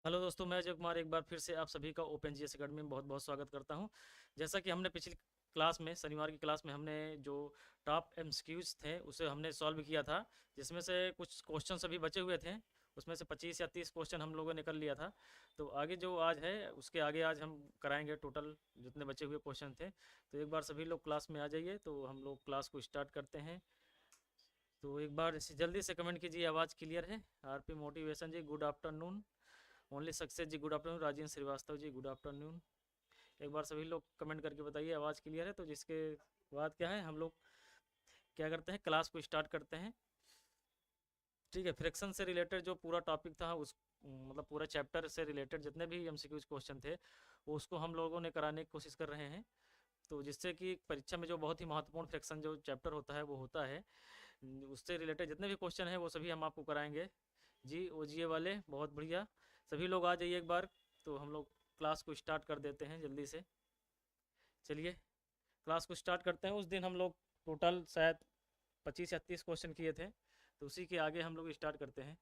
Hello दोस्तों, मैं अजय कुमार एक बार फिर से आप सभी का ओपन जीएस अकेडमी में बहुत बहुत स्वागत करता हूं। जैसा कि हमने पिछली क्लास में शनिवार की क्लास में हमने जो टॉप एमसीक्यूज थे उसे हमने सॉल्व किया था, जिसमें से कुछ क्वेश्चन अभी बचे हुए थे। उसमें से 25 या 30 क्वेश्चन हम लोगों ने कर लिया था। तो आगे जो आज है उसके आगे आज हम कराएंगे टोटल जितने बचे हुए क्वेश्चन थे। तो एक बार सभी लोग क्लास में आ जाइए, तो हम लोग क्लास को स्टार्ट करते हैं। तो एक बार जल्दी से कमेंट कीजिए, आवाज़ क्लियर है? आरपी मोटिवेशन जी गुड आफ्टरनून। ओनली सक्सेस जी good afternoon. Rajendra Srivastava ji good afternoon. एक बार सभी लोग कमेंट करके बताइए आवाज़ क्लियर है। तो जिसके बाद क्या है, हम लोग क्या करते हैं, क्लास को स्टार्ट करते हैं। ठीक है, फ्रैक्शन से रिलेटेड जो पूरा टॉपिक था उस मतलब पूरा चैप्टर से रिलेटेड जितने भी एमसीक्यूज क्वेश्चन थे वो उसको हम लोगों ने कराने की कोशिश कर रहे हैं। तो जिससे कि परीक्षा में जो बहुत ही महत्वपूर्ण फ्रैक्शन जो चैप्टर होता है वो होता है, उससे रिलेटेड जितने भी क्वेश्चन हैं वो सभी हम आपको कराएंगे। जी ओजीए वाले बहुत बढ़िया, सभी लोग आ जाइए एक बार। तो हम लोग क्लास को स्टार्ट कर देते हैं जल्दी से। चलिए क्लास को स्टार्ट करते हैं। उस दिन हम लोग टोटल शायद 25 या 30 क्वेश्चन किए थे, तो उसी के आगे हम लोग स्टार्ट करते हैं।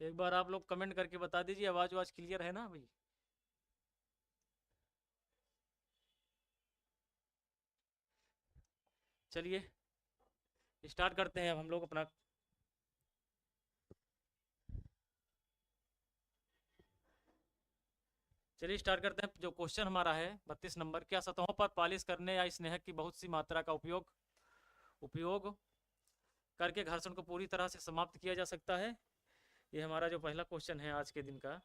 एक बार आप लोग कमेंट करके बता दीजिए आवाज़ वाज क्लियर है ना भाई। चलिए स्टार्ट करते हैं अब हम लोग अपना। चलिए स्टार्ट करते हैं। जो क्वेश्चन हमारा है 32 नंबर, क्या सतहों पर पॉलिश करने या स्नेहक की बहुत सी मात्रा का उपयोग उपयोग करके घर्षण को पूरी तरह से समाप्त किया जा सकता है? ये हमारा जो पहला क्वेश्चन है आज के दिन का,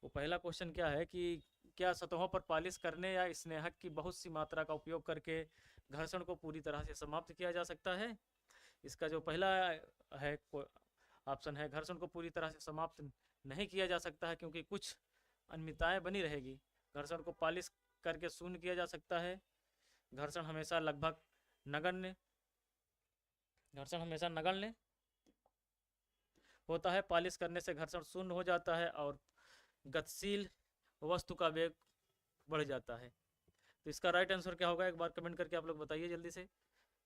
वो पहला क्वेश्चन क्या है कि क्या सतहों पर पॉलिश करने या स्नेहक की बहुत सी मात्रा का उपयोग करके घर्षण को पूरी तरह से समाप्त किया जा सकता है? इसका जो पहला है ऑप्शन है, घर्षण को पूरी तरह से समाप्त नहीं किया जा सकता है क्योंकि कुछ अनियमितताएं बनी रहेगी। घर्षण को पॉलिश करके शून्य किया जा सकता है। घर्षण हमेशा लगभग नगण्य घर्षण हमेशा नगण्य होता है। पॉलिश करने से घर्षण शून्य हो जाता है और गतिशील वस्तु का वेग बढ़ जाता है। तो इसका राइट आंसर क्या होगा, एक बार कमेंट करके आप लोग बताइए जल्दी से।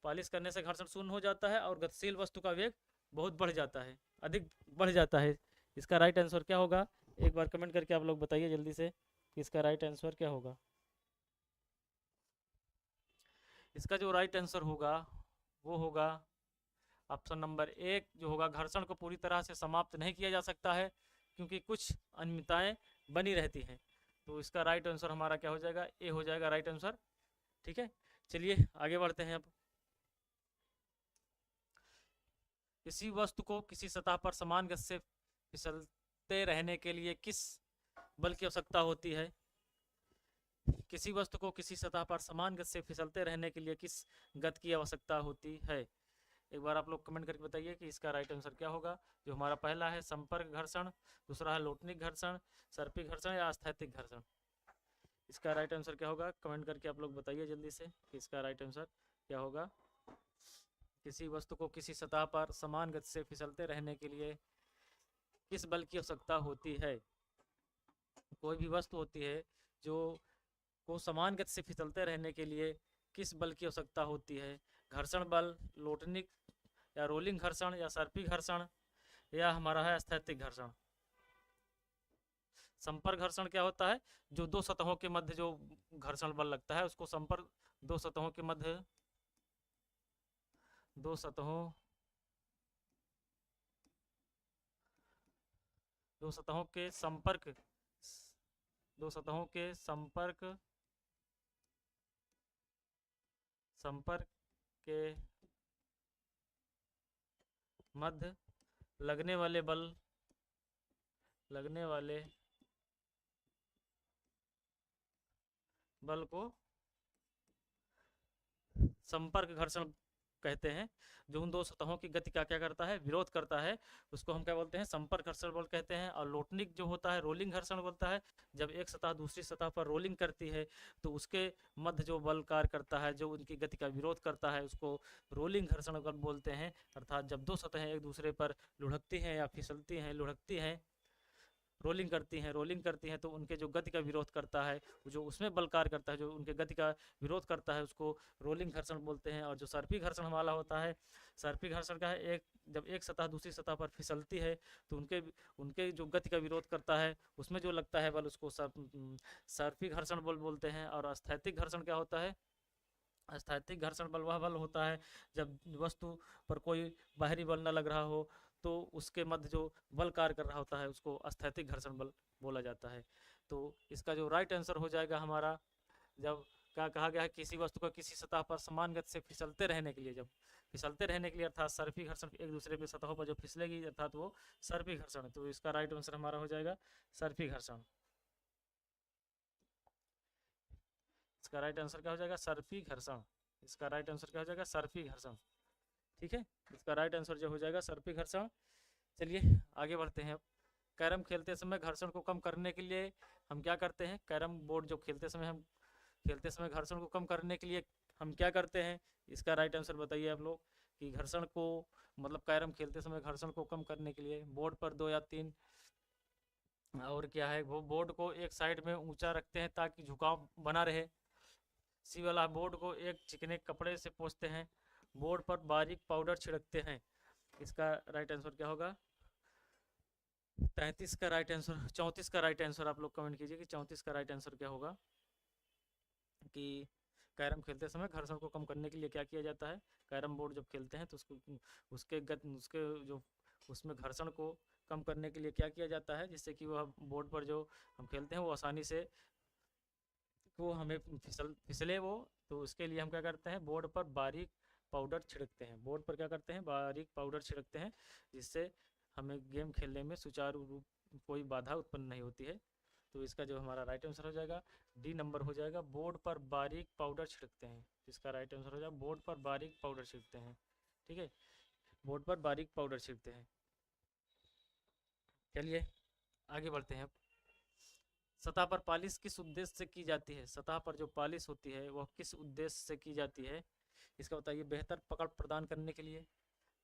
पॉलिश करने से घर्षण शून्य हो जाता है और गतिशील वस्तु का वेग बहुत बढ़ जाता है, अधिक बढ़ जाता है। इसका राइट आंसर क्या होगा, एक बार कमेंट करके आप लोग बताइए जल्दी से कि इसका राइट आंसर क्या होगा। इसका जो राइट आंसर होगा वो होगा ऑप्शन नंबर 1 जो होगा, घर्षण को पूरी तरह से समाप्त नहीं किया जा सकता है क्योंकि कुछ अनियमितताएं बनी रहती हैं। तो इसका राइट आंसर हमारा क्या हो जाएगा, ए हो जाएगा राइट आंसर। ठीक है, चलिए आगे बढ़ते हैं अब। किसी वस्तु को किसी सतह पर समान गति से फिसलते रहने के लिए किस बल की आवश्यकता होती है? किसी वस्तु को किसी सतह पर समान गति से फिसलते रहने के लिए किस गति की आवश्यकता होती है? एक बार आप लोग कमेंट करके बताइए कि इसका राइट आंसर क्या होगा। जो हमारा पहला है संपर्क घर्षण, दूसरा है लोटनिक घर्षण, सर्पिक घर्षण या स्थैतिक घर्षण। इसका राइट आंसर क्या होगा, कमेंट करके आप लोग बताइए जल्दी से कि इसका राइट आंसर क्या होगा। किसी वस्तु को किसी सतह पर समान गति से फिसलते रहने के लिए किस बल की आवश्यकता होती है? कोई भी वस्तु होती है जो को समान गति से फिसलते रहने के लिए किस बल की आवश्यकता होती है? घर्षण बल, लोटनिक या रोलिंग घर्षण या सर्पिक घर्षण या हमारा है स्थैतिक घर्षण। संपर्क घर्षण क्या होता है, जो दो सतहों के मध्य जो घर्षण बल लगता है उसको संपर्क, दो सतहों के मध्य दो सतहों दो सतहों के संपर्क दो सतहों के संपर्क के मध्य लगने वाले बल लगने वाले बल को संपर्क घर्षण कहते हैं। जो उन दो सतहों की गति का क्या करता है, विरोध करता है, उसको हम क्या बोलते हैं, संपर्क घर्षण बल कहते हैं। और लोटनिक जो होता है, रोलिंग घर्षण बोलता है। जब एक सतह दूसरी सतह पर रोलिंग करती है तो उसके मध्य जो बल कार्य करता है, जो उनकी गति का विरोध करता है, उसको रोलिंग घर्षण बल बोलते हैं। अर्थात जब दो सतहें एक दूसरे पर लुढ़कती हैं या फिसलती हैं, लुढ़कती हैं, रोलिंग करती हैं तो उनके जो गति का विरोध करता है, जो उसमें बल कार्य करता है, जो उनके गति का विरोध करता है, उसको रोलिंग घर्षण बोलते हैं। और जो सर्पी घर्षण वाला होता है, सर्पी घर्षण का है जब एक सतह दूसरी सतह पर फिसलती है तो उनके उनके जो गति का विरोध करता है, उसमें जो लगता है बल, उसको सर्पी घर्षण बल बोलते हैं। और स्थैतिक घर्षण क्या होता है? स्थैतिक घर्षण बल वह बल होता है जब वस्तु पर कोई बाहरी बल न लग रहा हो, तो उसके मध्य जो बल कार्य कर रहा होता है उसको स्थैतिक घर्षण बल बोला जाता है। तो इसका जो राइट आंसर हो जाएगा हमारा, जब क्या कहा गया है, किसी वस्तु को किसी सतह पर समान गति से फिसलते रहने के लिए, जब फिसलते रहने के लिए अर्थात सर्पी घर्षण, एक दूसरे की सतहों पर जो फिसलेगी अर्थात वो सर्पी घर्षण। तो इसका राइट आंसर हमारा हो जाएगा सर्पी घर्षण। इसका राइट आंसर क्या हो जाएगा? सर्पी घर्षण। इसका राइट आंसर क्या हो जाएगा? सर्पी घर्षण। ठीक है, इसका राइट आंसर जो हो जाएगा सर्पी घर्षण। चलिए आगे बढ़ते हैं। कैरम खेलते समय घर्षण को कम करने के लिए हम क्या करते हैं? कैरम बोर्ड जो खेलते समय घर्षण को कम करने के लिए हम क्या करते हैं? इसका राइट आंसर बताइए आप लोग कि घर्षण को, मतलब कैरम खेलते समय घर्षण को कम करने के लिए बोर्ड पर 2 या 3 और क्या है, वो बोर्ड को एक साइड में ऊंचा रखते हैं ताकि झुकाव बना रहे। सी वाला बोर्ड को एक चिकने कपड़े से पोंछते हैं, बोर्ड पर बारीक पाउडर छिड़कते हैं। इसका राइट आंसर क्या होगा? 33 का राइट आंसर, 34 का राइट आंसर आप लोग कमेंट कीजिए कि 34 का राइट आंसर क्या होगा। कि कैरम खेलते समय घर्षण को कम करने के लिए क्या किया जाता है? कैरम बोर्ड जब खेलते हैं तो उसके जो उसमें घर्षण को कम करने के लिए क्या किया जाता है, जिससे कि वह बोर्ड पर जो हम खेलते हैं वो आसानी से वो हमें फिसले वो। तो उसके लिए हम क्या करते हैं? बोर्ड पर बारीक पाउडर छिड़कते हैं। बोर्ड पर क्या करते हैं? बारीक पाउडर छिड़कते हैं, जिससे हमें गेम खेलने में सुचारू रूप कोई बाधा उत्पन्न नहीं होती है। तो इसका जो हमारा राइट आंसर हो जाएगा डी नंबर हो जाएगा, बोर्ड पर बारीक पाउडर छिड़कते हैं। इसका राइट आंसर हो जाएगा बोर्ड पर बारीक पाउडर छिड़कते हैं। ठीक है, बोर्ड पर बारीक पाउडर छिड़कते हैं। चलिए आगे बढ़ते हैं। सतह पर पालिश किस उद्देश्य से की जाती है? सतह पर जो पालिश होती है वह किस उद्देश्य से की जाती है? इसका बताइए। बेहतर पकड़ प्रदान करने के लिए,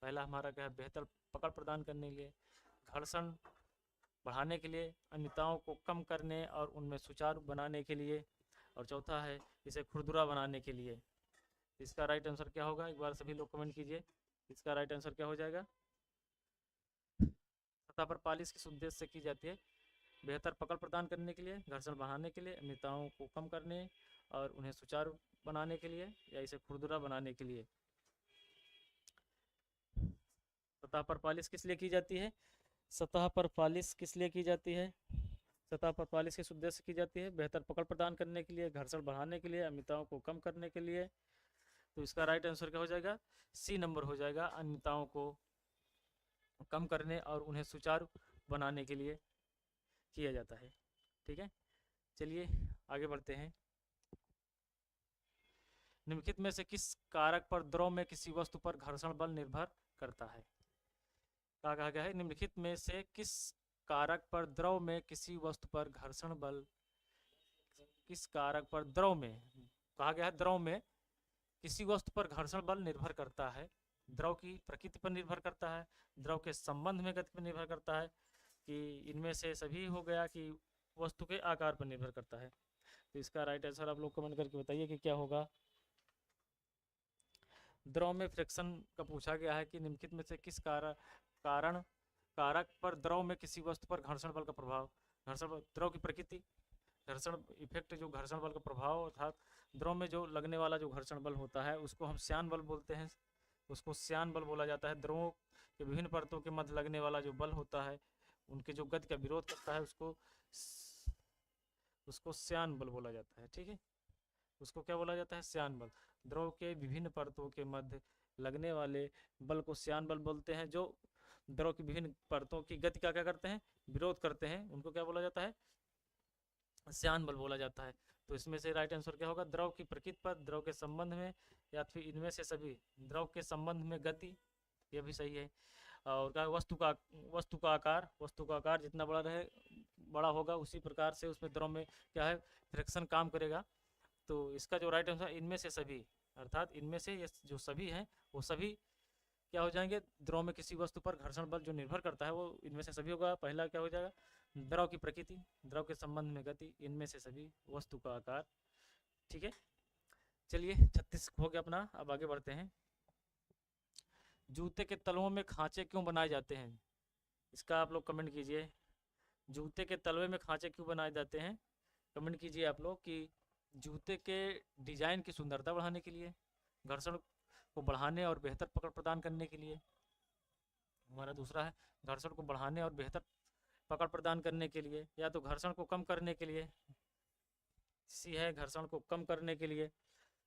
पहला हमारा क्या है? बेहतर पकड़ प्रदान करने के लिए, घर्षण बढ़ाने के लिए, अन्यताओं को कम करने और उनमें सुचारू बनाने के लिए, और चौथा है इसे खुरदुरा बनाने के लिए। इसका राइट आंसर क्या होगा? एक बार सभी लोग कमेंट कीजिए, इसका राइट आंसर क्या हो जाएगा? सतह पर पालिश किस उद्देश्य से की जाती है? बेहतर पकड़ प्रदान करने के लिए, घर्षण बढ़ाने के लिए, अन्यताओं को कम करने और उन्हें सुचारू बनाने के लिए, या इसे खुरदुरा बनाने के लिए। सतह पर पालिश किस लिए की जाती है? सतह पर पालिश किस लिए की जाती है? सतह पर पालिश किस उद्देश्य से की जाती है? बेहतर पकड़ प्रदान करने के लिए, घर्षण बढ़ाने के लिए, अन्यताओं को कम करने के लिए। तो इसका राइट आंसर क्या हो जाएगा? सी नंबर हो जाएगा, अन्यताओं को कम करने और उन्हें सुचारू बनाने के लिए किया जाता है। ठीक है, चलिए आगे बढ़ते हैं। निम्नलिखित में से किस कारक पर द्रव में किसी वस्तु पर घर्षण बल निर्भर करता है? क्या कहा गया है? निम्नलिखित में से किस कारक पर द्रव में किसी वस्तु पर घर्षण बल, किस कारक पर द्रव में, कहा गया है द्रव में किसी वस्तु पर घर्षण बल निर्भर करता है? द्रव की प्रकृति पर निर्भर करता है, द्रव के संबंध में गति पर निर्भर करता है, कि इनमें से सभी हो गया, कि वस्तु के आकार पर निर्भर करता है? तो इसका राइट आंसर आप लोग कमेंट करके बताइए कि क्या होगा। द्रव में फ्रिक्शन का पूछा गया है कि निम्नलिखित में से किस कारक पर द्रव में किसी वस्तु पर घर्षण बल का प्रभाव, घर्षण द्रव की प्रकृति, घर्षण इफेक्ट, जो घर्षण बल का प्रभाव अर्थात द्रव में जो लगने वाला जो घर्षण बल होता है उसको हम श्यान बल बोलते हैं, उसको श्यान बल बोला जाता है। द्रवों के विभिन्न परतों के मध्य लगने वाला जो बल होता है, उनके जो गति का विरोध करता है, उसको श्यान बल बोला जाता है। ठीक है, उसको क्या बोला जाता है? श्यान बल। द्रव के विभिन्न परतों के मध्य लगने वाले बल को श्यान बल बोलते हैं, जो द्रव की विभिन्न परतों की गति का क्या करते हैं? विरोध करते हैं, उनको क्या बोला जाता है? श्यान बल बोला जाता है। तो इसमें से राइट आंसर क्या होगा? द्रव की प्रकृति पर, द्रव के संबंध में, या फिर इनमें से सभी, द्रव के संबंध में गति, ये भी सही है। और क्या? वस्तु का आकार जितना बड़ा होगा उसी प्रकार से उसमें द्रव में क्या है? फ्रिक्शन काम करेगा। तो इसका जो राइट आंसर, इनमें से सभी, अर्थात इनमें से ये जो सभी हैं वो सभी क्या हो जाएंगे? द्रव में किसी वस्तु पर घर्षण बल जो निर्भर करता है वो इनमें से सभी होगा। पहला क्या हो जाएगा? द्रव की प्रकृति, द्रव के संबंध में गति, इनमें से सभी, वस्तु का आकार। ठीक है, चलिए 36 हो गया अपना। अब आगे बढ़ते हैं। जूते के तलवों में खांचे क्यों बनाए जाते हैं? इसका आप लोग कमेंट कीजिए। जूते के तलवे में खांचे क्यों बनाए जाते हैं? कमेंट कीजिए आप लोग कि जूते के डिजाइन की सुंदरता बढ़ाने के लिए, घर्षण को बढ़ाने और बेहतर पकड़ प्रदान करने के लिए। हमारा दूसरा है घर्षण को बढ़ाने और बेहतर पकड़ प्रदान करने के लिए, या तो घर्षण को कम करने के लिए। सी है घर्षण को कम करने के लिए।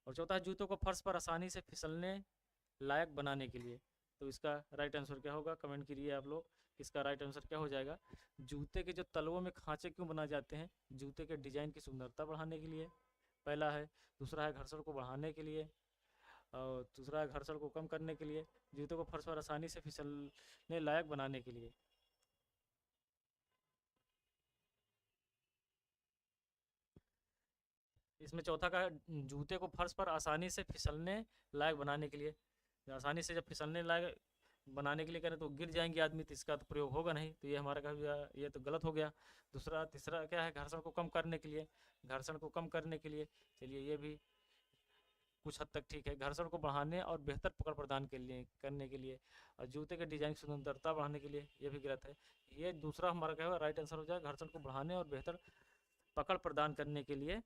और चौथा है जूतों को फर्श पर आसानी से फिसलने लायक बनाने के लिए। तो इसका राइट आंसर क्या होगा? कमेंट कीजिए आप लोग, इसका राइट आंसर क्या हो जाएगा? जूते के जो तलवों में खांचे क्यों बनाए जाते हैं? जूते के डिजाइन की सुंदरता बढ़ाने के लिए पहला है। दूसरा है घर्षण को बढ़ाने के लिए, और दूसरा है घर्षण को कम करने के लिए, जूतों को फर्श पर आसानी से फिसलने लायक बनाने के लिए। इसमें चौथा का जूते को फर्श पर आसानी से फिसलने लायक बनाने के लिए। आसानी से जब फिसलने लायक बनाने के लिए करें तो गिर जाएंगे आदमी, तो इसका तो प्रयोग होगा नहीं, तो ये हमारा कहा गया, ये तो गलत हो गया। दूसरा तीसरा क्या है? घर्षण को कम करने के लिए, घर्षण को कम करने के लिए। चलिए ये भी कुछ हद तक ठीक है। घर्षण को बढ़ाने और बेहतर पकड़ प्रदान के लिए करने के लिए, और जूते के डिजाइन की सुंदरता बढ़ाने के लिए, ये भी गलत है। ये दूसरा हमारा क्या होगा? राइट आंसर हो जाएगा, घर्षण को बढ़ाने और बेहतर पकड़ प्रदान करने के लिए।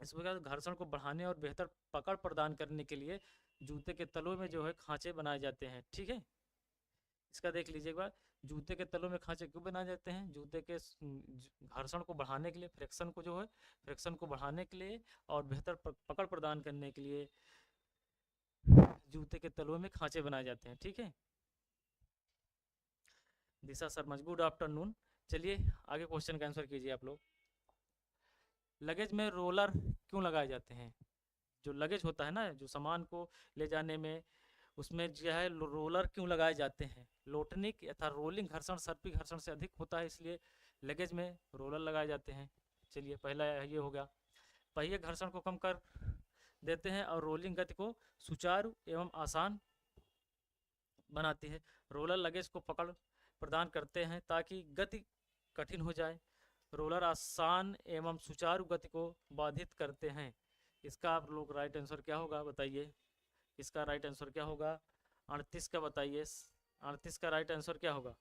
इसमें क्या, घर्षण को बढ़ाने और बेहतर पकड़ प्रदान करने के लिए जूते के तलों में जो है खांचे बनाए जाते हैं। ठीक है, इसका देख लीजिए एक बार। जूते के तलों में खांचे क्यों बनाए जाते हैं? जूते के घर्षण को बढ़ाने के लिए, फ्रिक्शन को जो है फ्रिक्शन को बढ़ाने के लिए और बेहतर पकड़ प्रदान करने के लिए जूते के तलों में खांचे बनाए जाते हैं। ठीक है, दिशा शर्मा, गुड आफ्टरनून। चलिए आगे क्वेश्चन का आंसर कीजिए आप लोग। लगेज में रोलर क्यों लगाए जाते हैं? जो लगेज होता है ना, जो सामान को ले जाने में, उसमें जो है रोलर क्यों लगाए जाते हैं? लोटनिक तथा रोलिंग घर्षण सर्पी घर्षण से अधिक होता है, इसलिए लगेज में रोलर लगाए जाते हैं। चलिए पहला ये हो गया। पहिए घर्षण को कम कर देते हैं और रोलिंग गति को सुचारू एवं आसान बनाती है। रोलर लगेज को पकड़ प्रदान करते हैं ताकि गति कठिन हो जाए। रोलर आसान एवं सुचारू गति को बाधित करते हैं। इसका आप लोग राइट आंसर क्या होगा बताइए? इसका राइट आंसर क्या होगा? 38 का बताइए। 38 का राइट आंसर क्या होगा?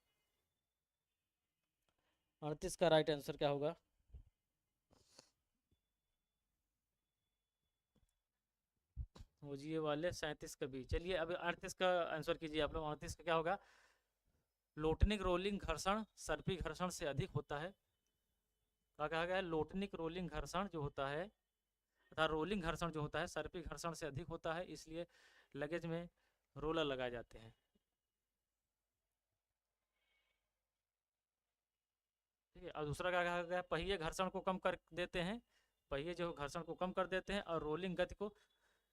38 का राइट आंसर क्या होगा? हो जी वाले 37 का भी। चलिए अब 38 का आंसर कीजिए आप लोग। 38 का क्या होगा? लोटनिक रोलिंग घर्षण सर्पी घर्षण से अधिक होता है। क्या कहा गया है? लोटनिक रोलिंग घर्षण जो होता है तथा रोलिंग घर्षण जो होता है सर्पी घर्षण से अधिक होता है, इसलिए लगेज में रोलर लगाए जाते हैं। ठीक है, और दूसरा क्या कहा गया? पहिए घर्षण को कम कर देते हैं। पहिए जो घर्षण को कम कर देते हैं और रोलिंग गति को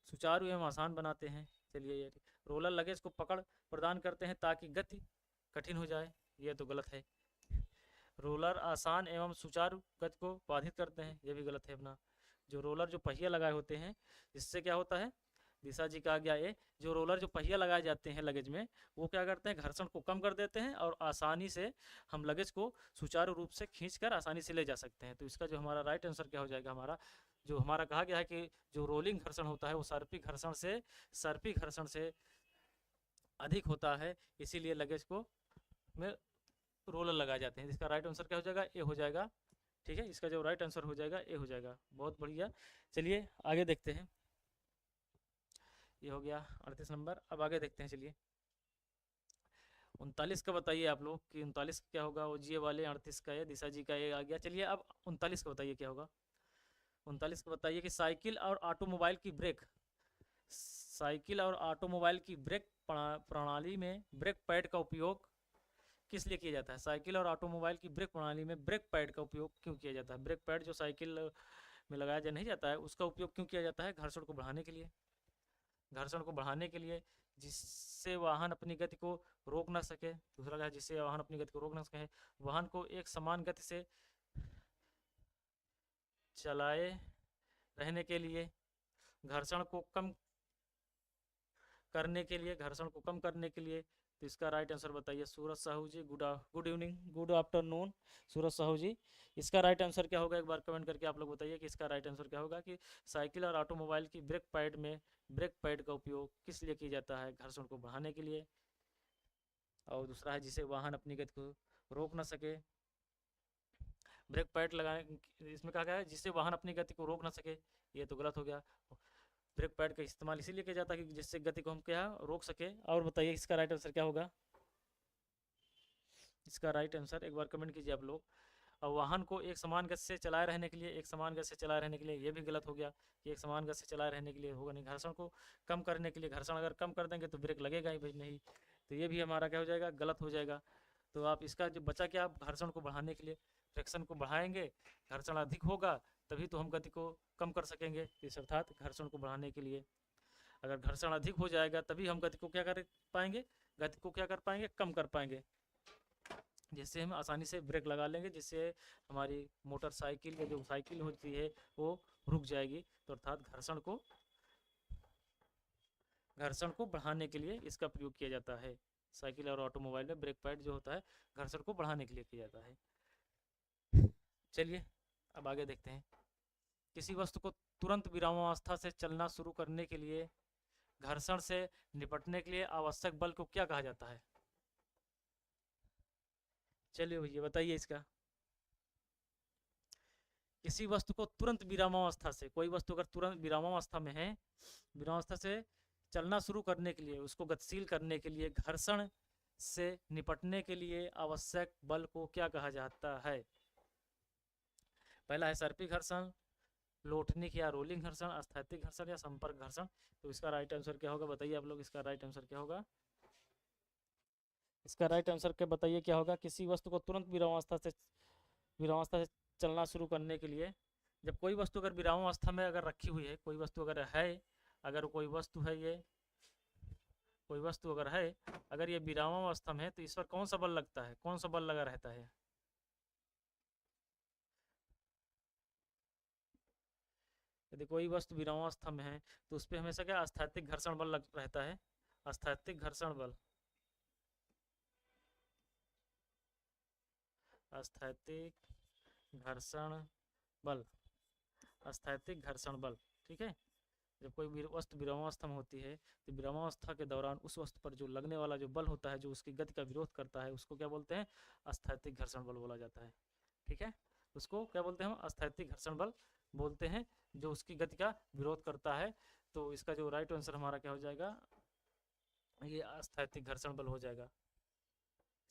सुचारू एवं आसान बनाते हैं। चलिए ये रोलर लगेज को पकड़ प्रदान करते हैं ताकि गति कठिन हो जाए, ये तो गलत है। रोलर आसान एवं सुचारू गति को बाधित करते हैं, ये भी गलत है अपना। जो रोलर जो पहिया लगाए होते हैं, इससे क्या होता है? दिशा जी का गया ये, जो रोलर जो पहिया लगाए जाते हैं लगेज में, वो क्या करते हैं? घर्षण को कम कर देते हैं और आसानी से हम लगेज को सुचारू रूप से खींचकर आसानी से ले जा सकते हैं। तो इसका जो हमारा राइट आंसर क्या हो जाएगा? हमारा जो हमारा कहा गया है कि जो रोलिंग घर्षण होता है वो सर्पी घर्षण से अधिक होता है, इसीलिए लगेज को में रोलर लगाए जाते हैं। इसका राइट आंसर क्या हो जाएगा? ए हो जाएगा। ठीक है, इसका जो राइट आंसर हो जाएगा ए हो जाएगा। बहुत बढ़िया। चलिए आगे देखते हैं। ये हो गया 38 नंबर। अब आगे देखते हैं। चलिए 39 का बताइए आप लोग कि 39 का क्या होगा? वो जी वाले 38 का है, दिशा जी का ये आ गया। चलिए अब 39 का बताइए क्या होगा? 39 का बताइए कि साइकिल और ऑटोमोबाइल की ब्रेक, साइकिल और ऑटोमोबाइल की ब्रेक प्रणाली में ब्रेक पैड का उपयोग किस लिए किया जाता है? साइकिल और ऑटोमोबाइल की ब्रेक प्रणाली में ब्रेक पैड का उपयोग क्यों किया जाता है? ब्रेक पैड जो साइकिल में लगाया जा नहीं जाता है, उसका उपयोग क्यों किया जाता है? घर्षण को बढ़ाने के लिए। घर्षण को बढ़ाने के लिए, जिससे वाहन अपनी गति को रोक ना सके। दूसरा क्या है? जिससे वाहन अपनी गति को रोक ना सके। वाहन को एक समान गति से चलाए रहने के लिए, घर्षण को कम करने के लिए, घर्षण को कम करने के लिए, तो इसका राइट आंसर बताइए सूरज साहू जी। गुड इवनिंग, गुड आफ्टरनून सूरज साहू जी। इसका राइट आंसर क्या होगा, एक बार कमेंट करके आप लोग बताइए कि इसका राइट आंसर क्या होगा। कि साइकिल और ऑटोमोबाइल की ब्रेक पैड में ब्रेक पैड का उपयोग किस लिए किया जाता है, घर्षण को बढ़ाने के लिए। और दूसरा है जिसे वाहन अपनी गति को रोक ना सके। ब्रेक पैड लगाने, इसमें कहा गया है जिससे वाहन अपनी गति को रोक ना सके, ये तो गलत हो गया। ब्रेक पैड का इस्तेमाल इसीलिए किया जाता है कि जिससे गति को हम क्या रोक सके। और बताइए इसका राइट आंसर क्या होगा। इसका राइट आंसर एक बार कमेंट कीजिए आप लोग। और वाहन को एक समान गति से चलाए रहने के लिए, एक समान गति से चलाए रहने के लिए, ये भी गलत हो गया कि एक समान गति से चलाए रहने के लिए होगा नहीं। घर्षण को कम करने के लिए, घर्षण अगर कम कर देंगे तो ब्रेक लगेगा ही भाई नहीं, तो ये भी हमारा क्या हो जाएगा, गलत हो जाएगा। तो आप इसका जो बचा क्या, आप घर्षण को बढ़ाने के लिए फ्रिक्शन को बढ़ाएंगे, घर्षण अधिक होगा तभी तो हम गति को कम कर सकेंगे। इस अर्थात घर्षण को बढ़ाने के लिए, अगर घर्षण अधिक हो जाएगा तभी हम गति को क्या कर पाएंगे, गति को क्या कर पाएंगे, कम कर पाएंगे, जिससे हम आसानी से ब्रेक लगा लेंगे, जिससे हमारी मोटरसाइकिल या जो साइकिल होती है वो रुक जाएगी। तो अर्थात घर्षण को बढ़ाने के लिए इसका प्रयोग किया जाता है। साइकिल और ऑटोमोबाइल में ब्रेक पैड जो होता है घर्षण को बढ़ाने के लिए किया जाता है। चलिए अब आगे देखते हैं। किसी वस्तु को तुरंत विरामावस्था से चलना शुरू करने के लिए, घर्षण से निपटने के लिए आवश्यक बल को क्या कहा जाता है। चलिए भैया बताइए इसका। किसी वस्तु को तुरंत विरामावस्था से, कोई वस्तु अगर तुरंत विरामावस्था में है, विरामावस्था से चलना शुरू करने के लिए, उसको गतिशील करने के लिए, घर्षण से निपटने के लिए आवश्यक बल को क्या कहा जाता है। पहला है सर्पी घर्षण, लोटनिक या रोलिंग घर्षण, अस्थैतिक घर्षण या संपर्क घर्षण। तो इसका राइट आंसर क्या होगा बताइए आप लोग। इसका राइट आंसर क्या होगा, इसका राइट आंसर क्या बताइए क्या होगा। किसी वस्तु को तुरंत विरामावस्था से चलना शुरू करने के लिए, जब कोई वस्तु अगर विरामावस्था में अगर रखी हुई है, कोई वस्तु अगर है, अगर कोई वस्तु है, ये कोई वस्तु अगर है, अगर ये विरामावस्था में है तो इस पर कौन सा बल लगता है, कौन सा बल लगा रहता है। यदि कोई वस्तु विरामावस्था में है तो उस पर हमेशा क्या अस्थैतिक घर्षण बल लग रहता है। अस्थैतिक घर्षण बल, अस्थैतिक घर्षण बल, अस्थैतिक घर्षण बल, ठीक है। जब कोई वस्तु विरामावस्था में होती है तो विरामावस्था के दौरान उस वस्तु पर जो लगने वाला जो बल होता है, जो उसकी गति का विरोध करता है, उसको क्या बोलते हैं, अस्थैतिक घर्षण बल बोला जाता है। ठीक है, उसको क्या बोलते हैं हम, अस्थैतिक घर्षण बल बोलते हैं, जो उसकी गति का विरोध करता है। तो इसका जो राइट आंसर हमारा क्या हो जाएगा, ये अस्थैतिक घर्षण बल हो जाएगा।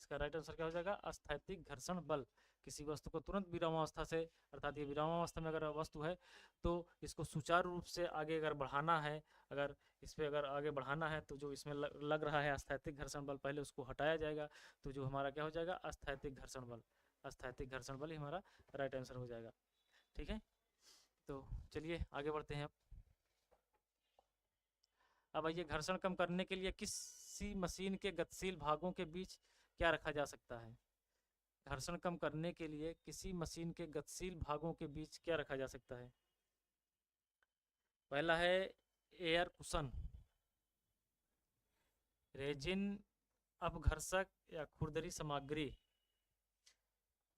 इसका राइट आंसर क्या हो जाएगा, अस्थैतिक घर्षण बल। किसी वस्तु को तुरंत विरामावस्था से, अर्थात ये विरामावस्था में अगर वस्तु है तो इसको सुचारू रूप से आगे अगर बढ़ाना है, अगर इस पर अगर आगे बढ़ाना है तो जो इसमें लग रहा है अस्थैतिक घर्षण बल, पहले उसको हटाया जाएगा। तो जो हमारा क्या हो जाएगा, अस्थैतिक घर्षण बल, अस्थैतिक घर्षण बल ही हमारा राइट आंसर हो जाएगा। ठीक है, तो चलिए आगे बढ़ते हैं। अब आइए, घर्षण कम करने के लिए किसी मशीन के गतिशील भागों के बीच क्या रखा जा सकता है। घर्षण कम करने के लिए किसी मशीन के गतिशील भागों के बीच क्या रखा जा सकता है। पहला है एयर कुशन, रेजिन अपघर्षक या खुरदरी सामग्री।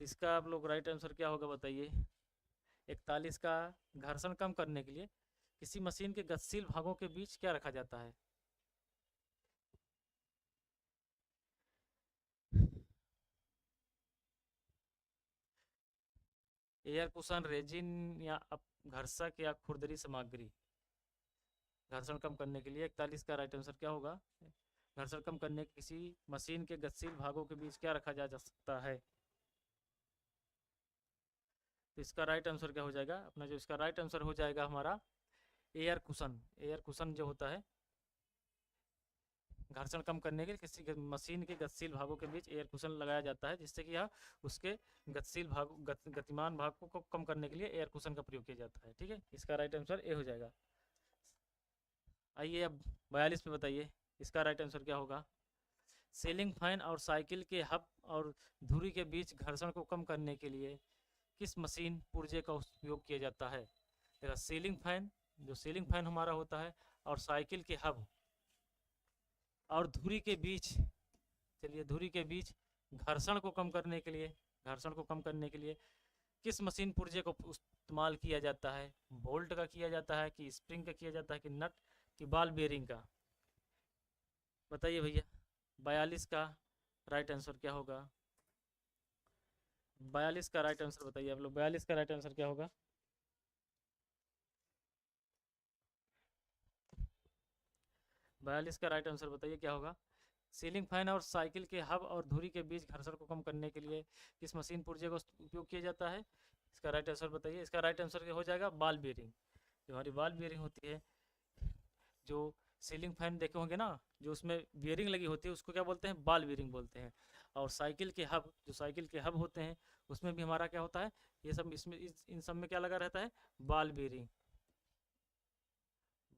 इसका आप लोग राइट आंसर क्या होगा बताइए। 41 का, घर्षण कम करने के लिए किसी मशीन के गतिशील भागों के बीच क्या रखा जाता है। एयर कुशन, रेजिन या अपघर्षक या खुरदरी सामग्री। घर्षण कम करने के लिए 41 का राइट आंसर क्या होगा। घर्षण कम करने के किसी मशीन के गतिशील भागों के बीच क्या रखा जा सकता है। तो इसका राइट आंसर क्या हो जाएगा अपना, जो इसका राइट आंसर हो जाएगा हमारा एयर कुशन। एयर कुशन जो होता है, घर्षण कम करने के किसी मशीन के गतिशील भागों के बीच एयर कुशन लगाया जाता है, जिससे कि उसके गतिशील गतिमान भाग को कम करने के लिए एयर कुशन का प्रयोग किया जाता है। ठीक है, इसका राइट आंसर ए हो जाएगा। आइए अब 42 पे बताइए, इसका राइट आंसर क्या होगा। सीलिंग फैन और साइकिल के हब और धुरी के बीच घर्षण को कम करने के लिए किस मशीन पुर्जे का उपयोग किया जाता है। देखा, सीलिंग फैन, जो सीलिंग फैन हमारा होता है, और साइकिल के हब और धुरी के बीच चलिए, धुरी के बीच घर्षण को कम करने के लिए, किस मशीन पुर्जे को इस्तेमाल किया जाता है? बोल्ट का किया जाता है कि स्प्रिंग का किया जाता है कि नट कि बॉल बेरिंग का? बताइए भैया। 42 का राइट आंसर क्या होगा? 42 का राइट आंसर बताइए आप लोग। 42 का राइट आंसर क्या होगा? 42 का राइट आंसर बताइए क्या होगा? सीलिंग फैन और साइकिल के हब और धुरी के बीच घर्षण को कम करने के लिए किस मशीन पुर्जे का उपयोग किया जाता है? इसका राइट आंसर बताइए। इसका राइट आंसर हो जाएगा बॉल बेरिंग। जो हमारी बॉल बेरिंग होती है, जो सीलिंग फैन देखे होंगे ना, जो उसमें बियरिंग लगी होती है, उसको क्या बोलते हैं? बॉल बेरिंग बोलते हैं। और साइकिल के हब, जो साइकिल के हब होते हैं, उसमें भी हमारा क्या होता है? ये सब इसमें इन सब में क्या लगा रहता है? Ball bearing.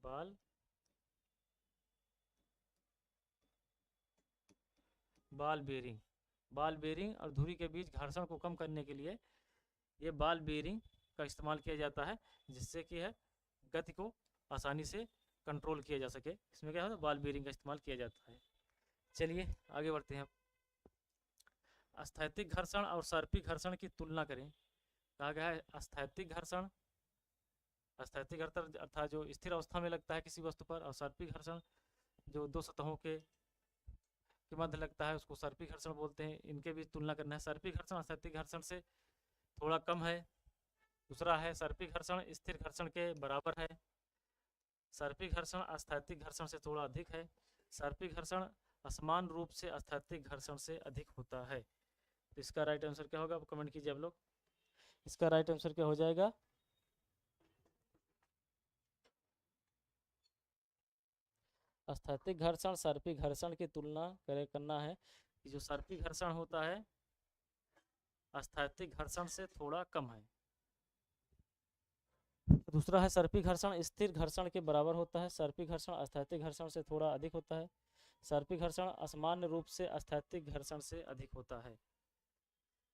Ball ball bearing ball bearing और धुरी के बीच घर्षण को कम करने के लिए ये बॉल बेरिंग का इस्तेमाल किया जाता है, जिससे कि है गति को आसानी से कंट्रोल किया जा सके। इसमें क्या होता है? बॉल बेरिंग का इस्तेमाल किया जाता है। चलिए आगे बढ़ते हैं। स्थैतिक घर्षण और सर्पिक घर्षण की तुलना करें। कहा गया है स्थैतिक घर्षण अर्थात जो स्थिर अवस्था में लगता है किसी वस्तु पर, और सर्पिक घर्षण जो दो सतहों के मध्य लगता है, उसको सर्पिक घर्षण बोलते हैं। इनके बीच तुलना करना है। सर्पिक घर्षण स्थैतिक घर्षण से थोड़ा कम है। दूसरा है सर्पिक घर्षण स्थिर घर्षण के बराबर है। सर्पिक घर्षण स्थैतिक घर्षण से थोड़ा अधिक है। सर्पिक घर्षण असमान रूप से स्थैतिक घर्षण से अधिक होता है। तो इसका राइट आंसर क्या होगा? आप कमेंट कीजिए आप लोग। इसका राइट आंसर क्या हो जाएगा? स्थैतिक घर्षण सर्पिक घर्षण की तुलना करना है कि जो सर्पिक घर्षण होता है स्थैतिक घर्षण से थोड़ा कम है। दूसरा है सर्पिक घर्षण स्थिर घर्षण के बराबर होता है। सर्पिक घर्षण स्थैतिक घर्षण से थोड़ा अधिक होता है। सर्पिक घर्षण असामान्य रूप से स्थैतिक घर्षण से अधिक होता है।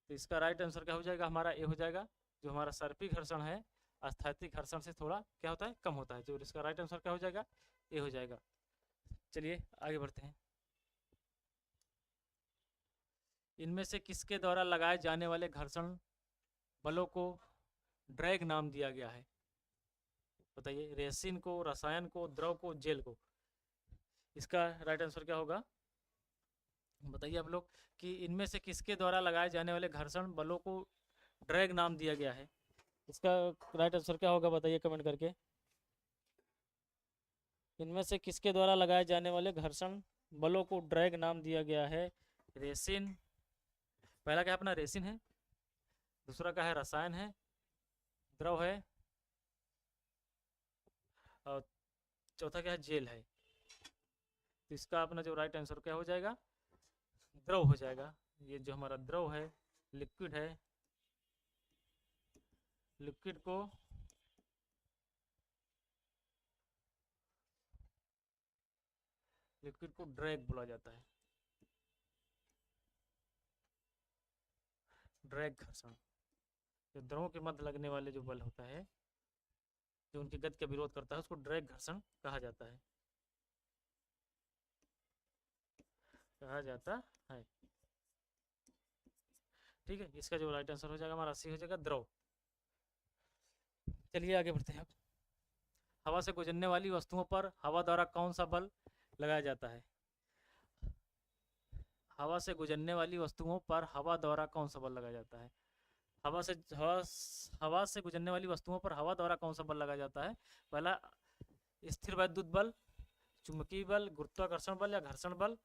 तो इसका राइट आंसर क्या हो जाएगा? हमारा ए हो जाएगा। जो हमारा सर्पिक घर्षण है स्थैतिक घर्षण से थोड़ा क्या होता है? कम होता है। जो इसका राइट आंसर क्या हो जाएगा? ए हो जाएगा। चलिए आगे बढ़ते हैं। इनमें से किसके द्वारा लगाए जाने वाले घर्षण बलों को ड्रैग नाम दिया गया है? बताइए। रेसिन को, रसायन को, द्रव को, जेल को? इसका राइट आंसर क्या होगा? बताइए आप लोग कि इनमें से किसके द्वारा लगाए जाने वाले घर्षण बलों को ड्रैग नाम दिया गया है? इसका राइट आंसर क्या होगा? बताइए कमेंट करके। इनमें से किसके द्वारा लगाए जाने वाले घर्षण बलों को ड्रैग नाम दिया गया है? रेसिन, पहला क्या अपना रेसिन है, दूसरा क्या है? रसायन है, द्रव है, और चौथा क्या है? जेल है। तो इसका अपना जो राइट आंसर क्या हो जाएगा? द्रव हो जाएगा। ये जो हमारा द्रव है, लिक्विड है, लिक्विड को ड्रैग बोला जाता है। ड्रैग घर्षण, जो द्रवों के मध्य लगने वाले जो बल होता है, जो उनकी गति का विरोध करता है, उसको ड्रैग घर्षण कहा जाता है। ठीक है। इसका जो राइट आंसर हो जाएगा हमारा सी हो जाएगा, द्रव। चलिए आगे बढ़ते हैं। हवा से गुजरने वाली वस्तुओं पर हवा द्वारा कौन सा बल लगाया जाता है? हवा से गुजरने वाली वस्तुओं पर हवा द्वारा कौन सा बल लगाया जाता है? हवा से गुजरने वाली वस्तुओं पर हवा द्वारा कौन सा बल लगाया जाता है? पहला स्थिर वैद्युत बल, चुंबकीय बल, गुरुत्वाकर्षण बल या घर्षण बल?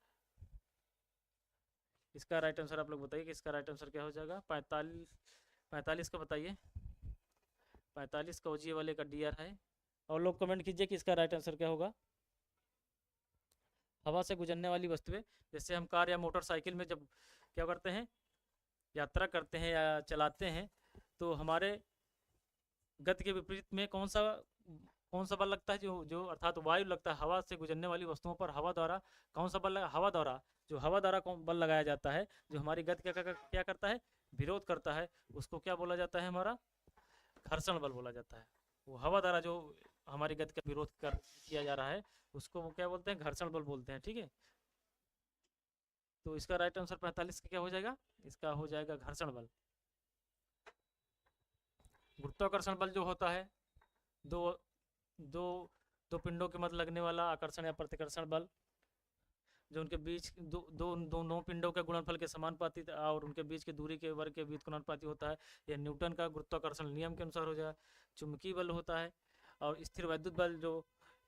इसका राइट आंसर आप लोग बताइए कि इसका राइट आंसर क्या हो जाएगा? 45 का बताइए। 45 का ओजीए वाले का डी है। और लोग कमेंट कीजिए कि इसका राइट आंसर क्या होगा? हवा से गुजरने वाली वस्तुएं, जैसे हम कार या मोटरसाइकिल में जब क्या करते हैं, यात्रा करते हैं या चलाते हैं, तो हमारे गति के विपरीत में कौन सा बल लगता है? जो अर्थात वायु लगता है। हवा से गुजरने वाली वस्तुओं पर हवा द्वारा कौन सा बल लगा? हवा द्वारा कौन बल लगाया जाता है, जो हमारी गति क्या करता है? विरोध करता है। उसको क्या बोला जाता है? हमारा घर्षण बल बोला जाता है। वो हवा द्वारा जो हमारी गति का विरोध किया जा रहा है, उसको वो क्या बोलते हैं? घर्षण बल बोलते हैं। ठीक है। तो इसका राइट आंसर 45 का क्या हो जाएगा, इसका हो जाएगा घर्षण बल। गुरुत्वाकर्षण बल जो होता है दो दो दो पिंडों के मध्य लगने वाला आकर्षण या प्रतिकर्षण बल, जो उनके बीच दोनों पिंडों के गुणनफल के समानुपाती और उनके बीच की दूरी के वर्ग के व्युत्क्रमानुपाती होता है। यह न्यूटन का गुरुत्वाकर्षण नियम के अनुसार हो जाए। चुंबकीय बल होता है, और स्थिर वैद्युत बल जो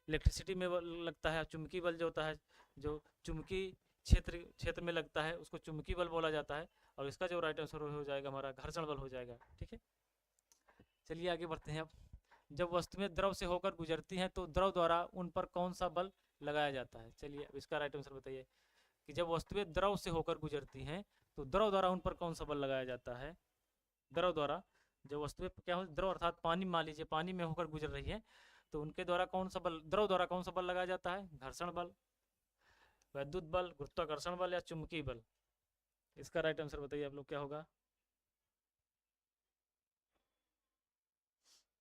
इलेक्ट्रिसिटी में लगता है। चुंबकीय बल जो होता है जो चुंबकीय क्षेत्र में लगता है उसको चुंबकीय बल बोला जाता है। और इसका जो राइट आंसर हो जाएगा हमारा घर्षण बल हो जाएगा। ठीक है, चलिए आगे बढ़ते हैं। अब जब वस्तुएं द्रव से होकर गुजरती हैं तो द्रव द्वारा उन पर कौन सा बल लगाया जाता है। चलिए अब इसका राइट आंसर बताइए कि जब वस्तुएं द्रव से होकर गुजरती हैं तो द्रव द्वारा उन पर कौन सा बल लगाया जाता है। द्रव द्वारा जो वस्तुएं क्या हो, द्रव अर्थात पानी, मान लीजिए पानी में होकर गुजर रही है तो उनके द्वारा कौन सा बल, द्रव द्वारा कौन सा बल लगाया जाता है। घर्षण बल, वैद्युत बल, गुरुत्वाकर्षण बल या चुंबकीय बल। इसका राइट आंसर बताइए आप लोग क्या होगा,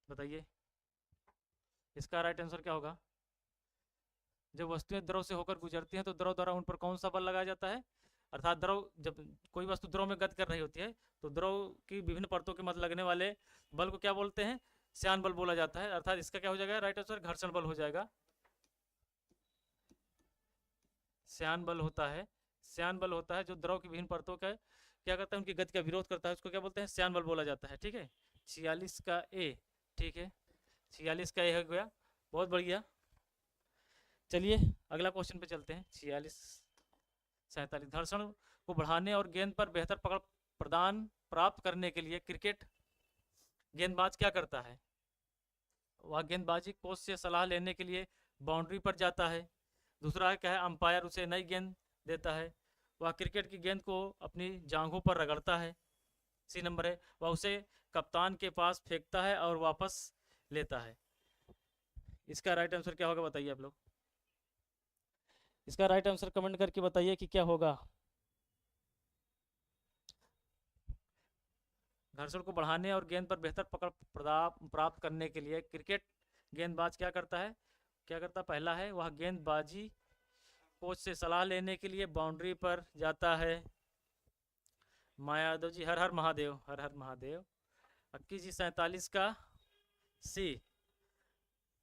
बताइए इसका राइट आंसर क्या होगा। जब वस्तुएं द्रव से होकर गुजरती हैं तो द्रव द्वारा उन पर कौन सा बल लगाया जाता है। अर्थात द्रव, जब कोई वस्तु द्रव में गति कर रही होती है तो द्रव की विभिन्न परतों के मध्य लगने वाले बल को क्या बोलते हैं, श्यान बल बोला जाता है। अर्थात इसका क्या हो जाएगा राइट आंसर, घर्षण बल हो जाएगा। श्यान बल होता है, श्यान बल होता है जो द्रव की विभिन्न परतों का क्या करता है, उनकी गति का विरोध करता है, उसको क्या बोलते हैं, श्यान बल बोला जाता है। ठीक है, 46 का ए। ठीक है, 46 का ए हो गया, बहुत बढ़िया। चलिए अगला क्वेश्चन पे चलते हैं। 47 घर्षण को बढ़ाने और गेंद पर बेहतर पकड़ प्रदान प्राप्त करने के लिए क्रिकेट गेंदबाज क्या करता है। वह गेंदबाजी कोच से सलाह लेने के लिए बाउंड्री पर जाता है। दूसरा क्या है, अंपायर उसे नई गेंद देता है। वह क्रिकेट की गेंद को अपनी जांघों पर रगड़ता है। सी नंबर है, वह उसे कप्तान के पास फेंकता है और वापस लेता है। इसका राइट आंसर क्या होगा बताइए आप लोग। इसका राइट आंसर कमेंट करके बताइए कि क्या होगा। घर्षण को बढ़ाने और गेंद पर बेहतर पकड़ प्राप्त करने के लिए क्रिकेट गेंदबाज क्या करता है, क्या करता, पहला है वह गेंदबाजी कोच से सलाह लेने के लिए बाउंड्री पर जाता है। माया यादव जी हर हर महादेव, हर हर महादेव। 21 जी 47 का सी,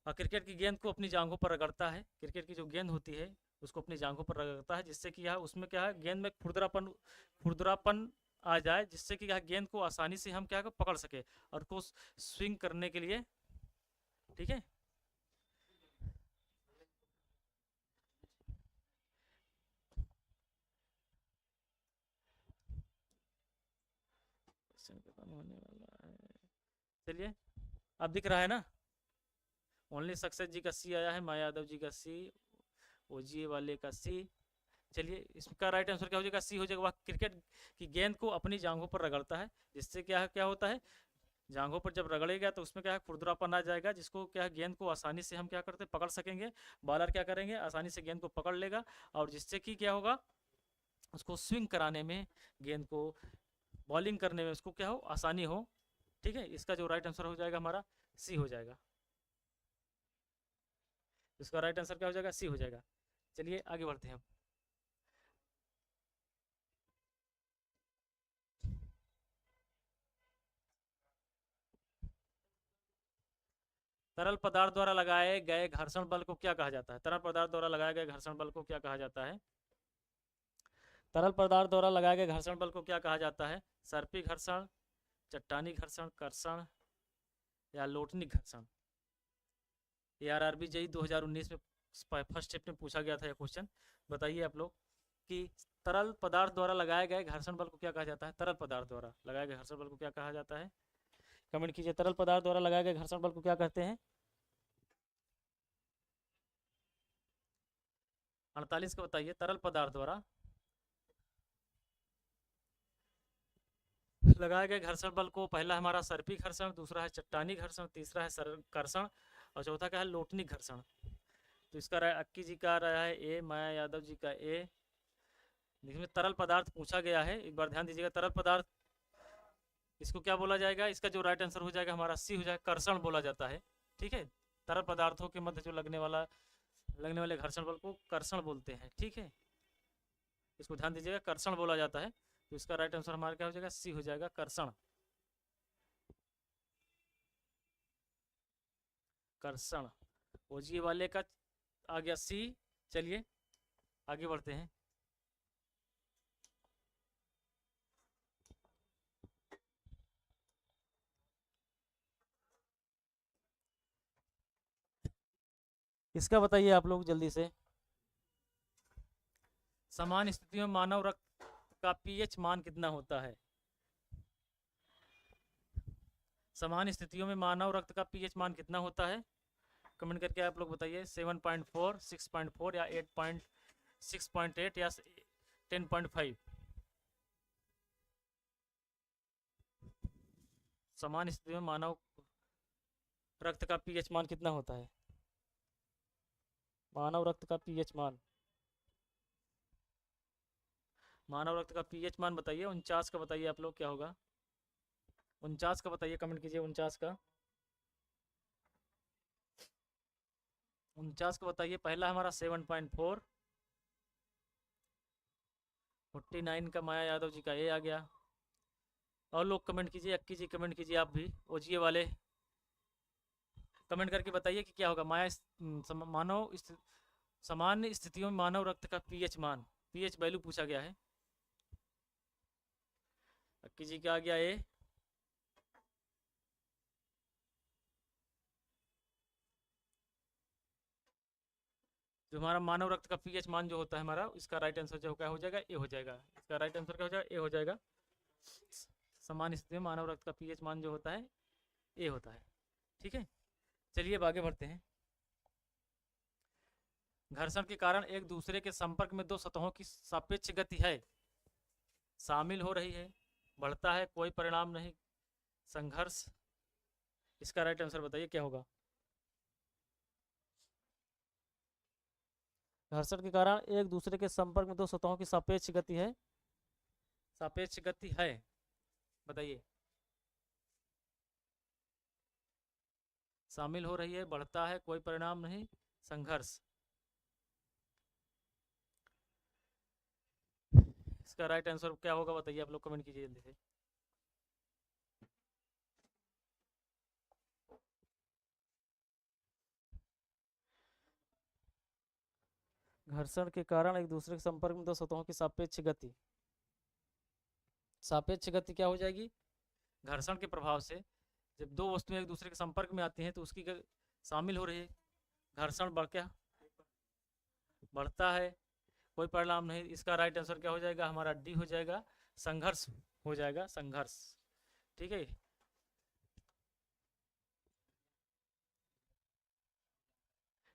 क्रिकेट की गेंद को अपनी जांघों पर रगड़ता है। क्रिकेट की जो गेंद होती है उसको अपनी जांघों पर रगड़ता है, जिससे कि यह उसमें क्या है, गेंद में खुरदरापन आ जाए, जिससे कि यह गेंद को आसानी से हम क्या पकड़ सके और उसको स्विंग करने के लिए। ठीक है, होने वाला है। चलिए अब दिख रहा है ना, ओनली सक्सेस जी का सी आया है, माया यादव जी का सी, ओजीए वाले का सी। चलिए इसका राइट आंसर क्या हो जाएगा, सी हो जाएगा। वह क्रिकेट की गेंद को अपनी जांघों पर रगड़ता है, जिससे क्या होता है, जांघों पर जब रगड़ेगा तो उसमें क्या है, खुरदरापन आ जाएगा, जिसको क्या गेंद को आसानी से हम क्या करते पकड़ सकेंगे। बॉलर क्या करेंगे, आसानी से गेंद को पकड़ लेगा, और जिससे कि क्या होगा, उसको स्विंग कराने में, गेंद को बॉलिंग करने में उसको क्या हो, आसानी हो। ठीक है, इसका जो राइट आंसर हो जाएगा हमारा सी हो जाएगा। इसका राइट आंसर क्या हो जाएगा, सी हो जाएगा। चलिए आगे बढ़ते हैं। तरल पदार्थ द्वारा लगाए गए घर्षण बल को क्या कहा जाता है। तरल पदार्थ द्वारा लगाए गए घर्षण बल को क्या कहा जाता है। तरल पदार्थ द्वारा लगाए गए घर्षण बल को क्या कहा जाता है। सर्पी घर्षण, चट्टानी घर्षण, कर्षण या लोटनी घर्षण। ARRB JEE 2019 में फर्स्ट शिफ्ट में पूछा गया था यह क्वेश्चन। बताइए आप लोग कि तरल पदार्थ द्वारा लगाए गए घर्षण बल को क्या कहा जाता है। तरल पदार्थ द्वारा लगाए गए घर्षण बल को क्या कहा जाता है, कमेंट कीजिए। तरल पदार्थ द्वारा लगाए गए घर्षण बल को क्या कहते हैं। 48 को बताइए। तरल पदार्थ द्वारा लगाए गए घर्षण बल को पहला हमारा सर्पी घर्षण, दूसरा है चट्टानी घर्षण, तीसरा है कर्षण और चौथा क्या है, लोटनी घर्षण। तो इसका अक्की जी का रहा है ए, माया यादव जी का ए। इसमें तरल पदार्थ पूछा गया है, एक बार ध्यान दीजिएगा। तरल पदार्थ इसको क्या बोला जाएगा, इसका जो राइट आंसर हो जाएगा हमारा सी हो जाएगा, कर्षण बोला जाता है। ठीक है, तरल पदार्थों के मध्य जो लगने वाले घर्षण बल को कर्षण बोलते हैं। ठीक है, इसको ध्यान दीजिएगा, कर्षण बोला जाता है। तो इसका राइट आंसर हमारा क्या हो जाएगा, सी हो जाएगा, कर्षण। कर्षण ओजी वाले का आ गया सी। चलिए आगे बढ़ते हैं। इसका बताइए आप लोग जल्दी से। समान स्थितियों में मानव रक्त का पीएच मान कितना होता है? समान स्थितियों में मानव रक्त का पीएच मान कितना होता है? कमेंट करके आप लोग बताइए। 7.4, 6.4 या 8.6.8 या 10.5। समान स्थितियों में मानव रक्त का पीएच मान कितना होता है? मानव रक्त का पीएच मान, मानव रक्त का पीएच मान बताइए। 49 का बताइए आप लोग, क्या होगा? 49 का बताइए, कमेंट कीजिए 49 का। 49 का बताइए। पहला हमारा 7.4, 49 का माया यादव जी का ए आ गया। और लोग कमेंट कीजिए, अक्की जी कमेंट कीजिए, आप भी ओजीए वाले कमेंट करके बताइए कि क्या होगा। मानव सामान्य स्थितियों में मानव रक्त का पीएच मान, पीएच वैल्यू पूछा गया है। अक्की जी का आ गया ए। जो हमारा मानव रक्त का पीएच मान जो होता है हमारा, इसका राइट आंसर जो क्या हो जाएगा, ए हो जाएगा। इसका राइट आंसर क्या हो जाएगा, ए हो जाएगा। सामान्य स्थिति में मानव रक्त का पीएच मान जो होता है, ए होता है। ठीक है, चलिए अब आगे बढ़ते हैं। घर्षण के कारण एक दूसरे के संपर्क में दो सतहों की सापेक्ष गति है, शामिल हो रही है, बढ़ता है, कोई परिणाम नहीं, संघर्ष। इसका राइट आंसर बताइए क्या होगा। घर्षण के कारण एक दूसरे के संपर्क में दो सतहों की सापेक्ष गति है, सापेक्ष गति है, बताइए। शामिल हो रही है, बढ़ता है, कोई परिणाम नहीं, संघर्ष। इसका राइट आंसर क्या होगा बताइए आप लोग, कमेंट कीजिए जल्दी से। घर्षण के कारण एक दूसरे के संपर्क में दो सतहों की सापेक्ष गति, सापेक्ष गति क्या हो जाएगी? घर्षण के प्रभाव से जब दो वस्तुएं एक दूसरे के संपर्क में आती हैं तो उसकी शामिल हो रही है, घर्षण क्या बढ़ता है, कोई परिणाम नहीं। इसका राइट आंसर क्या हो जाएगा हमारा, डी हो जाएगा, संघर्ष हो जाएगा, संघर्ष। ठीक है,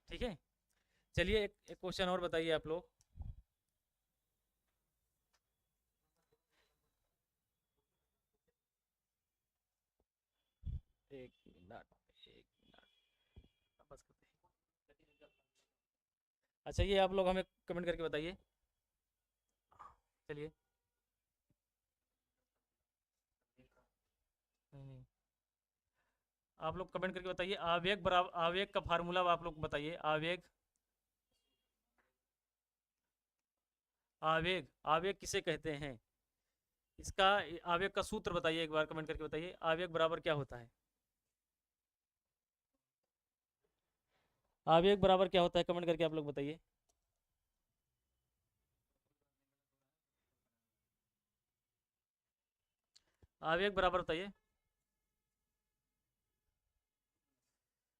ठीक है। चलिए एक क्वेश्चन और बताइए आप लोग। एक मिनट, एक मिनट, बस करते हैं। अच्छा, ये आप लोग हमें कमेंट करके बताइए। चलिए, नहीं, आप लोग कमेंट करके बताइए। आवेग बराबर, आवेग का फार्मूला आप लोग बताइए। आवेग, आवेग, आवेग किसे कहते हैं? इसका आवेग का सूत्र बताइए, एक बार कमेंट करके बताइए। आवेग बराबर क्या होता है? आवेग बराबर क्या होता है, कमेंट करके आप लोग बताइए। आवेग बराबर बताइए।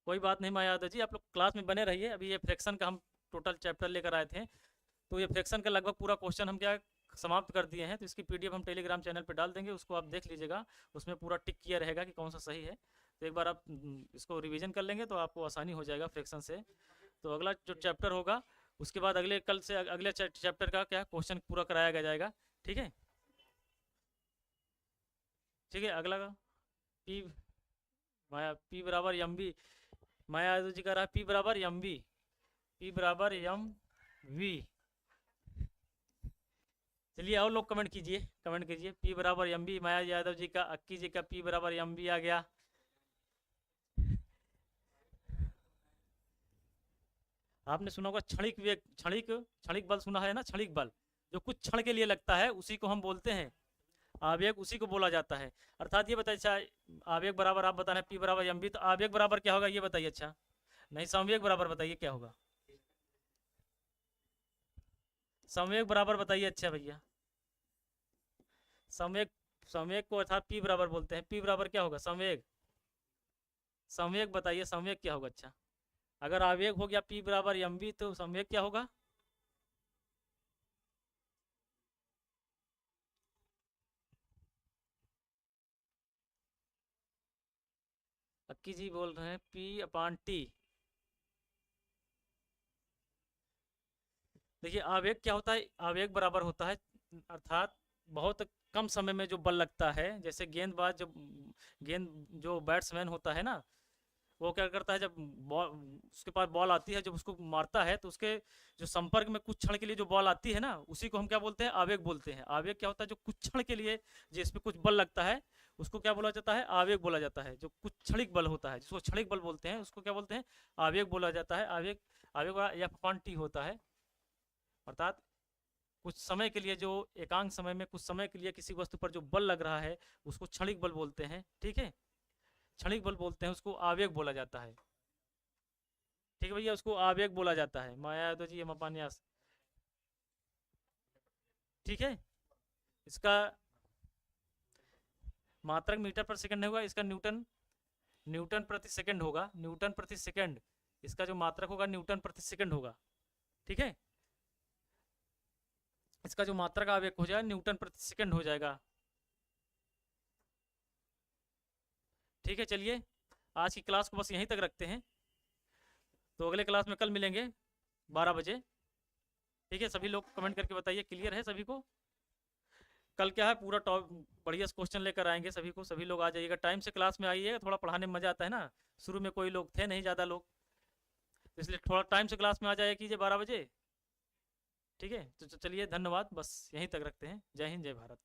कोई बात नहीं माया यादव जी, आप लोग क्लास में बने रहिए। अभी ये फ्रैक्शन का हम टोटल चैप्टर लेकर आए थे, तो ये फ्रैक्शन का लगभग पूरा क्वेश्चन हम क्या समाप्त कर दिए हैं। तो इसकी पीडीएफ हम टेलीग्राम चैनल पर डाल देंगे, उसको आप देख लीजिएगा। उसमें पूरा टिक किया रहेगा कि कौन सा सही है। तो एक बार आप इसको रिवीजन कर लेंगे तो आपको आसानी हो जाएगा फ्रैक्शन से। तो अगला जो चैप्टर होगा उसके बाद अगले कल से अगले चैप्टर का क्या क्वेश्चन पूरा कराया जाएगा। ठीक है, ठीक है। अगला का पी, माया पी बराबर एम बी, माया यादव जी का रहा पी बराबर एम बी, पी बराबर एम वी। चलिए और लोग कमेंट कीजिए, कमेंट कीजिए। पी बराबर एम बी, माया यादव जी का, अक्की जी का पी बराबर एम बी आ गया। आपने सुना होगा क्षणिक वेग, क्षणिक क्षणिक बल सुना है ना, क्षणिक बल। जो कुछ क्षण के लिए लगता है उसी को हम बोलते हैं आवेग, उसी को बोला जाता है। अर्थात ये बताइए, अच्छा आवेग बराबर आप बताना P बराबर mv, तो आवेग बराबर क्या होगा ये बताइए। अच्छा नहीं, संवेग बराबर बताइए क्या होगा, संवेग बराबर बताइए। अच्छा भैया संवेग, संवेग को अर्थात P बराबर बोलते हैं। P बराबर क्या होगा, संवेग, संवेग बताइए संवेग क्या होगा। अच्छा अगर आवेग हो गया P बराबर mv तो संवेग क्या होगा। अक्की जी बोल रहे हैं P/T। देखिए आवेग क्या होता है, आवेग बराबर होता है अर्थात बहुत कम समय में जो बल लगता है। जैसे गेंदबाज, जब गेंद जो बैट्समैन होता है ना, वो क्या करता है, जब बॉल उसके पास बॉल आती है, जब उसको मारता है तो उसके जो संपर्क में कुछ क्षण के लिए जो बॉल आती है ना, उसी को हम क्या बोलते हैं, आवेग बोलते हैं। आवेग क्या होता है, जो कुछ क्षण के लिए जिसपे कुछ बल लगता है उसको क्या बोला जाता है, आवेग बोला जाता है। जो कुछ क्षणिक बल होता है जिसको क्षणिक बल बोलते हैं उसको क्या बोलते हैं, आवेग बोला जाता है। आवेग, आवेग F/T होता है। अर्थात कुछ समय के लिए, जो एकांक समय में कुछ समय के लिए किसी वस्तु पर जो बल लग रहा है उसको क्षणिक बल बोलते हैं। ठीक है, क्षणिक बल बोलते हैं, उसको आवेग बोला जाता है। ठीक है भैया, उसको आवेग बोला जाता है। माया तो जी मपान्यास। ठीक है, इसका मात्रक मीटर पर सेकंड होगा, इसका न्यूटन, न्यूटन प्रति सेकंड होगा, न्यूटन प्रति सेकंड। इसका जो मात्रक होगा न्यूटन प्रति सेकंड होगा। ठीक है, इसका जो मात्रक आवेग हो जाएगा न्यूटन प्रति सेकंड हो जाएगा। ठीक है, चलिए आज की क्लास को बस यहीं तक रखते हैं, तो अगले क्लास में कल मिलेंगे 12 बजे। ठीक है, सभी लोग कमेंट करके बताइए क्लियर है सभी को। कल क्या है, पूरा टॉप बढ़िया क्वेश्चन लेकर आएंगे सभी को, सभी लोग आ जाइएगा, टाइम से क्लास में आइएगा, थोड़ा पढ़ाने में मजा आता है ना। शुरू में कोई लोग थे नहीं ज़्यादा लोग, इसलिए थोड़ा टाइम से क्लास में आ जाया कीजिए 12 बजे। ठीक है, तो चलिए धन्यवाद, बस यहीं तक रखते हैं। जय हिंद, जय भारत।